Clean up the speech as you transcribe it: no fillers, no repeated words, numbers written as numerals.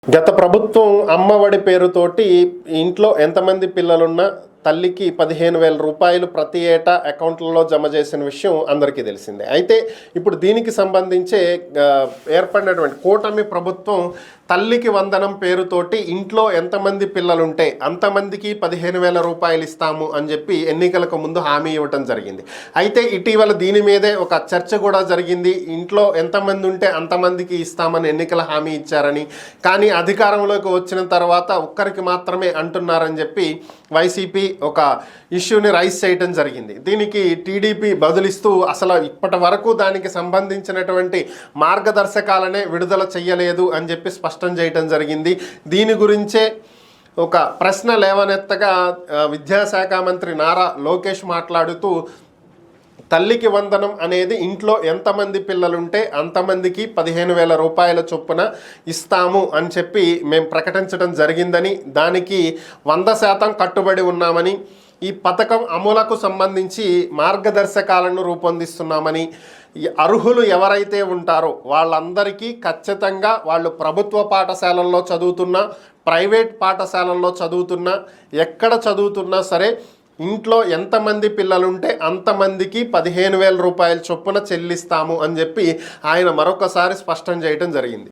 గత ప్రభుత్వం అమ్మఒడి పేరుతోటి ఇంట్లో ఎంతమంది పిల్లలున్నా తల్లికి 15,000 రూపాయలు ప్రతి ఏటా అకౌంట్లలో జమ చేసిన విషయం అందరికీ తెలిసిందే. అయితే ఇప్పుడు దీనికి సంబంధించే ఏర్పడినటువంటి కూటమి ప్రభుత్వం తల్లికి వందనం పేరుతోటి ఇంట్లో ఎంతమంది పిల్లలుంటే అంతమందికి 15,000 రూపాయలు ఇస్తాము అని చెప్పి ఎన్నికలకు ముందు హామీ ఇవ్వటం జరిగింది. అయితే ఇటీవల దీని మీదే ఒక చర్చ కూడా జరిగింది. ఇంట్లో ఎంతమంది ఉంటే అంతమందికి ఇస్తామని ఎన్నికల హామీ ఇచ్చారని, కానీ అధికారంలోకి వచ్చిన తర్వాత ఒక్కరికి మాత్రమే అంటున్నారని చెప్పి వైసీపీ ఒక ఇష్యూని రైజ్ చేయటం జరిగింది. దీనికి టీడీపీ బదులిస్తూ అసలు ఇప్పటి వరకు దానికి సంబంధించినటువంటి మార్గదర్శకాలనే విడుదల చెయ్యలేదు అని చెప్పి స్పష్టం చేయటం జరిగింది. దీని గురించే ఒక ప్రశ్న లేవనెత్తగా విద్యాశాఖ మంత్రి నారా లోకేష్ మాట్లాడుతూ తల్లికి వందనం అనేది ఇంట్లో ఎంతమంది పిల్లలుంటే అంతమందికి 15,000 రూపాయల చొప్పున ఇస్తాము అని చెప్పి మేము ప్రకటించడం జరిగిందని, దానికి 100% కట్టుబడి ఉన్నామని, ఈ పథకం అమలుకు సంబంధించి మార్గదర్శకాలను రూపొందిస్తున్నామని, అర్హులు ఎవరైతే ఉంటారో వాళ్ళందరికీ ఖచ్చితంగా వాళ్ళు ప్రభుత్వ పాఠశాలల్లో చదువుతున్నా, ప్రైవేట్ పాఠశాలల్లో చదువుతున్నా, ఎక్కడ చదువుతున్నా సరే ఇంట్లో ఎంతమంది పిల్లలుంటే అంతమందికి 15,000 రూపాయల చొప్పున చెల్లిస్తాము అని చెప్పి ఆయన మరొకసారి స్పష్టం చేయటం జరిగింది.